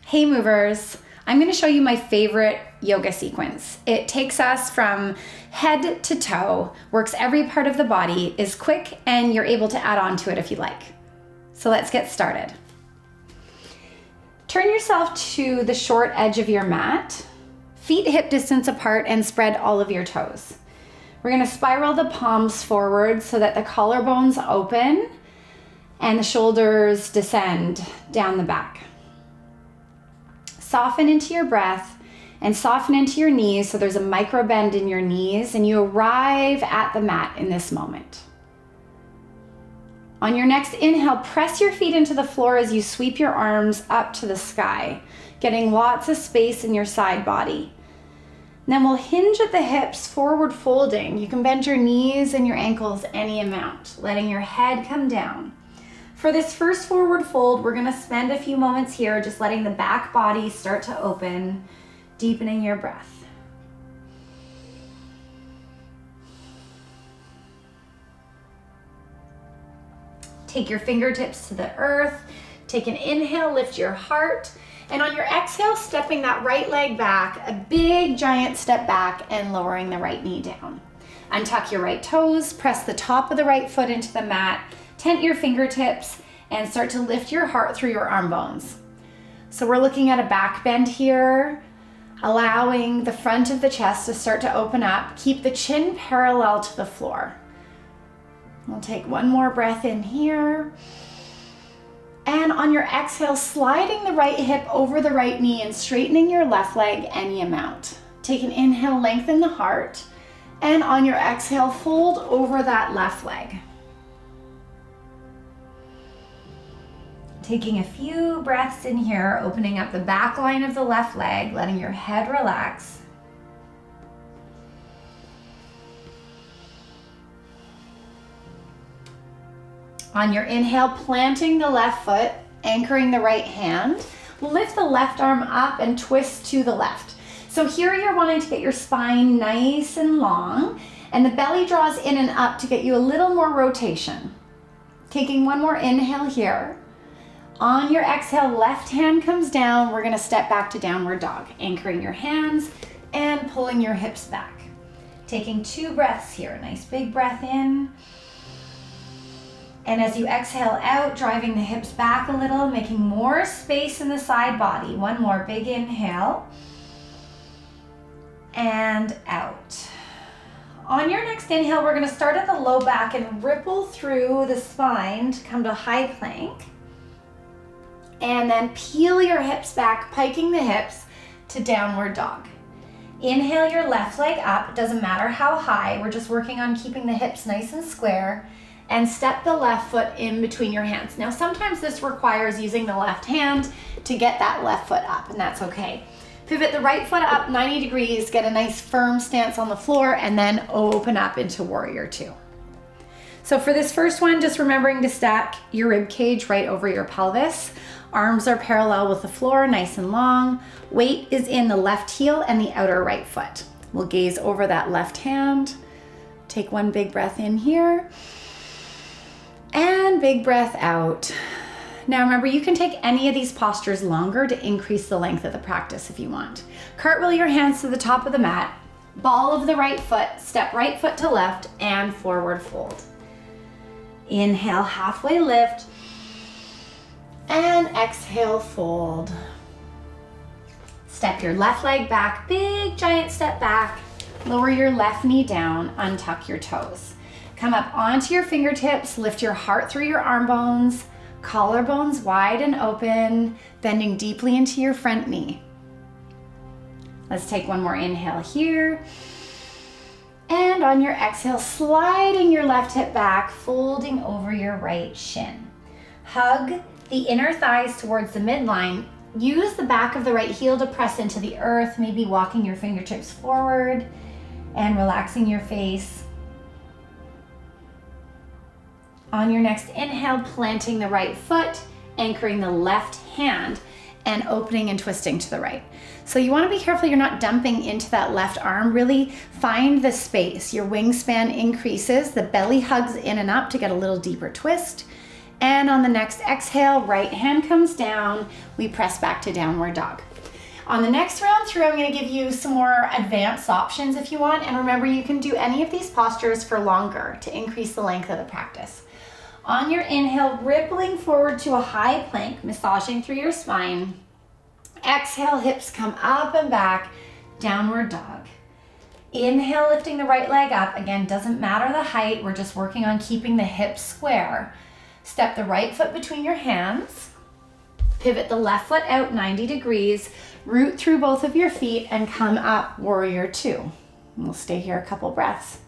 Hey movers, I'm going to show you my favorite yoga sequence. It takes us from head to toe, works every part of the body, is quick, and you're able to add on to it if you like. So let's get started. Turn yourself to the short edge of your mat, feet hip distance apart, and spread all of your toes. We're going to spiral the palms forward so that the collarbones open and the shoulders descend down the back. Soften into your breath and soften into your knees so there's a micro bend in your knees and you arrive at the mat in this moment. On your next inhale, press your feet into the floor as you sweep your arms up to the sky, getting lots of space in your side body. And then we'll hinge at the hips, forward folding. You can bend your knees and your ankles any amount, letting your head come down. For this first forward fold, we're gonna spend a few moments here just letting the back body start to open, deepening your breath. Take your fingertips to the earth, take an inhale, lift your heart, and on your exhale, stepping that right leg back, a big giant step back and lowering the right knee down. Untuck your right toes, press the top of the right foot into the mat, tent your fingertips, and start to lift your heart through your arm bones. So we're looking at a back bend here, allowing the front of the chest to start to open up. Keep the chin parallel to the floor. We'll take one more breath in here. And on your exhale, sliding the right hip over the right knee and straightening your left leg any amount. Take an inhale, lengthen the heart, and on your exhale, fold over that left leg. Taking a few breaths in here, opening up the back line of the left leg, letting your head relax. On your inhale, planting the left foot, anchoring the right hand. Lift the left arm up and twist to the left. So here you're wanting to get your spine nice and long, and the belly draws in and up to get you a little more rotation. Taking one more inhale here. On your exhale, left hand comes down. We're gonna step back to downward dog, anchoring your hands and pulling your hips back. Taking 2 breaths here. Nice big breath in. And as you exhale out, driving the hips back a little, making more space in the side body. One more big inhale. And out. On your next inhale, we're gonna start at the low back and ripple through the spine to come to high plank. And then peel your hips back, piking the hips to downward dog. Inhale your left leg up, doesn't matter how high, we're just working on keeping the hips nice and square, and step the left foot in between your hands. Now sometimes this requires using the left hand to get that left foot up, and that's okay. Pivot the right foot up 90 degrees, get a nice firm stance on the floor, and then open up into warrior 2. So for this first one, just remembering to stack your rib cage right over your pelvis. Arms are parallel with the floor, nice and long. Weight is in the left heel and the outer right foot. We'll gaze over that left hand. Take one big breath in here. And big breath out. Now remember, you can take any of these postures longer to increase the length of the practice if you want. Cartwheel your hands to the top of the mat. Ball of the right foot, step right foot to left, and forward fold. Inhale, halfway lift. And exhale, fold. Step your left leg back, big giant step back. Lower your left knee down, untuck your toes. Come up onto your fingertips, lift your heart through your arm bones, collarbones wide and open, bending deeply into your front knee. Let's take one more inhale here. And on your exhale, sliding your left hip back, folding over your right shin. Hug the inner thighs towards the midline. Use the back of the right heel to press into the earth, maybe walking your fingertips forward and relaxing your face. On your next inhale, planting the right foot, anchoring the left hand, and opening and twisting to the right. So you want to be careful you're not dumping into that left arm. Really find the space. Your wingspan increases, the belly hugs in and up to get a little deeper twist, And on the next exhale, right hand comes down. We press back to downward dog. On the next round through, I'm going to give you some more advanced options if you want. And remember, you can do any of these postures for longer to increase the length of the practice. On your inhale, rippling forward to a high plank, massaging through your spine. Exhale, hips come up and back, downward dog. Inhale, lifting the right leg up. Again, doesn't matter the height. We're just working on keeping the hips square. Step the right foot between your hands. Pivot the left foot out 90 degrees. Root through both of your feet and come up, warrior two. We'll stay here a couple breaths.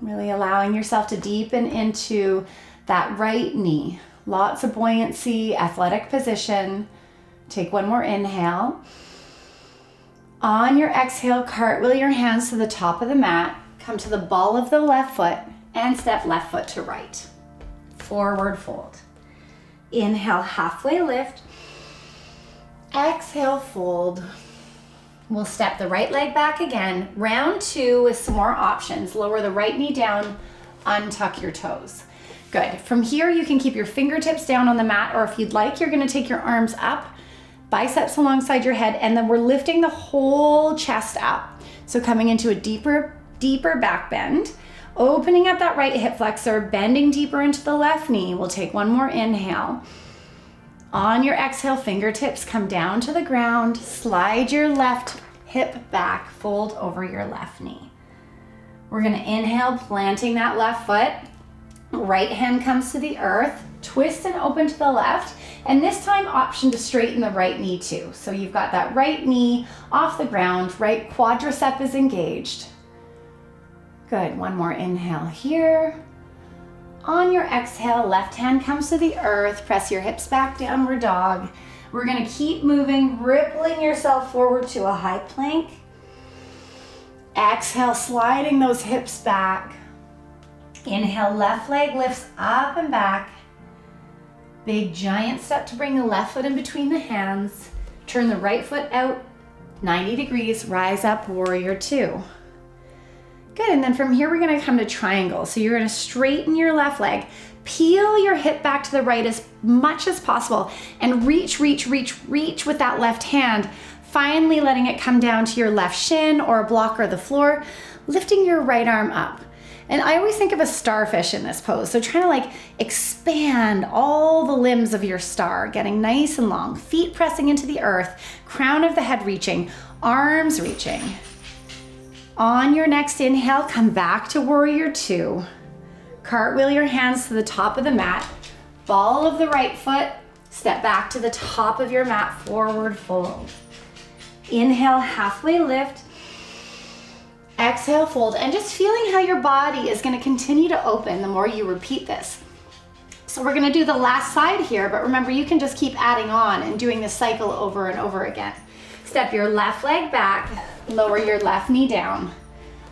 Really allowing yourself to deepen into that right knee. Lots of buoyancy, athletic position. Take one more inhale. On your exhale, cartwheel your hands to the top of the mat. Come to the ball of the left foot and step left foot to right. Forward fold. Inhale, halfway lift. Exhale, fold. We'll step the right leg back again. Round two with some more options. Lower the right knee down, untuck your toes. Good. From here, you can keep your fingertips down on the mat, or if you'd like, you're gonna take your arms up, biceps alongside your head, and then we're lifting the whole chest up. So coming into a deeper back bend, opening up that right hip flexor, bending deeper into the left knee. We'll take one more inhale. On your exhale, fingertips come down to the ground, slide your left hip back, fold over your left knee. We're gonna inhale, planting that left foot. Right hand comes to the earth, twist and open to the left, and this time option to straighten the right knee too. So you've got that right knee off the ground, right quadricep is engaged. Good, one more inhale here. On your exhale, left hand comes to the earth, press your hips back, downward dog. We're gonna keep moving, rippling yourself forward to a high plank. Exhale, sliding those hips back. Inhale, left leg lifts up and back. Big giant step to bring the left foot in between the hands. Turn the right foot out 90 degrees, rise up, warrior two. Good, and then from here we're gonna come to triangle. So you're gonna straighten your left leg, peel your hip back to the right as much as possible, and reach with that left hand, finally letting it come down to your left shin or a block or the floor, lifting your right arm up. And I always think of a starfish in this pose. So trying to like expand all the limbs of your star, getting nice and long, feet pressing into the earth, crown of the head reaching, arms reaching. On your next inhale, come back to warrior two. Cartwheel your hands to the top of the mat, ball of the right foot, step back to the top of your mat, forward fold. Inhale, halfway lift. Exhale, fold, and just feeling how your body is gonna continue to open the more you repeat this. So we're gonna do the last side here, but remember you can just keep adding on and doing the cycle over and over again. Step your left leg back, lower your left knee down,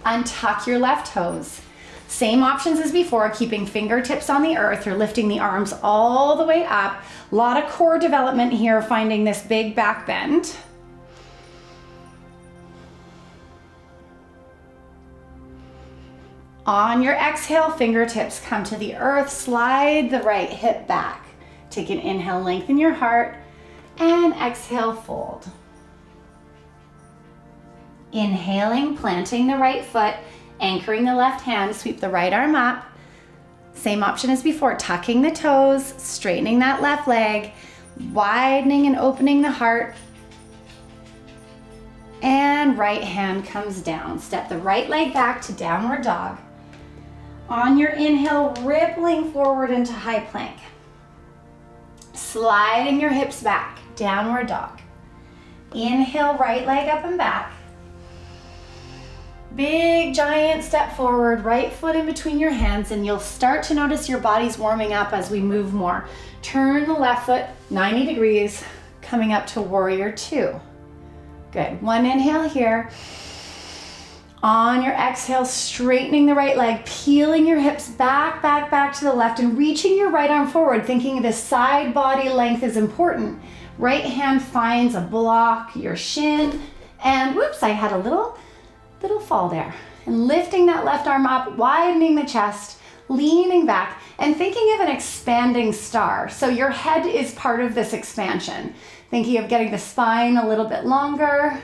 untuck your left toes. Same options as before, keeping fingertips on the earth or lifting the arms all the way up. A lot of core development here, finding this big back bend. On your exhale, fingertips come to the earth, slide the right hip back. Take an inhale, lengthen your heart, and exhale, fold. Inhaling, planting the right foot, anchoring the left hand, sweep the right arm up. Same option as before, tucking the toes, straightening that left leg, widening and opening the heart, and right hand comes down. Step the right leg back to downward dog. On your inhale, rippling forward into high plank. Sliding your hips back, downward dog. Inhale, right leg up and back. Big giant step forward, right foot in between your hands, and you'll start to notice your body's warming up as we move more. Turn the left foot 90 degrees, coming up to warrior two. Good, one inhale here. On your exhale, straightening the right leg, peeling your hips back to the left and reaching your right arm forward, thinking the side body length is important. Right hand finds a block, your shin, and whoops, I had a little fall there. And lifting that left arm up, widening the chest, leaning back, and thinking of an expanding star. So your head is part of this expansion. Thinking of getting the spine a little bit longer.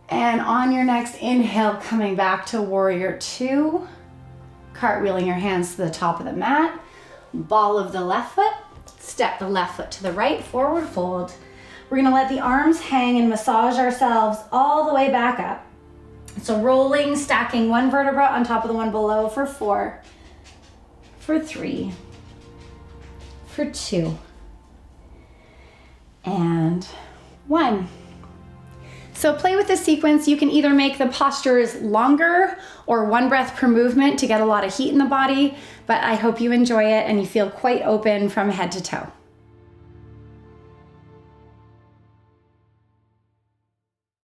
And on your next inhale, coming back to warrior two. Cartwheeling your hands to the top of the mat. Ball of the left foot. Step the left foot to the right, forward fold. We're gonna let the arms hang and massage ourselves all the way back up. So rolling, stacking one vertebra on top of the one below for 4, for 3, for 2, and 1. So play with this sequence. You can either make the postures longer or 1 breath per movement to get a lot of heat in the body, but I hope you enjoy it and you feel quite open from head to toe.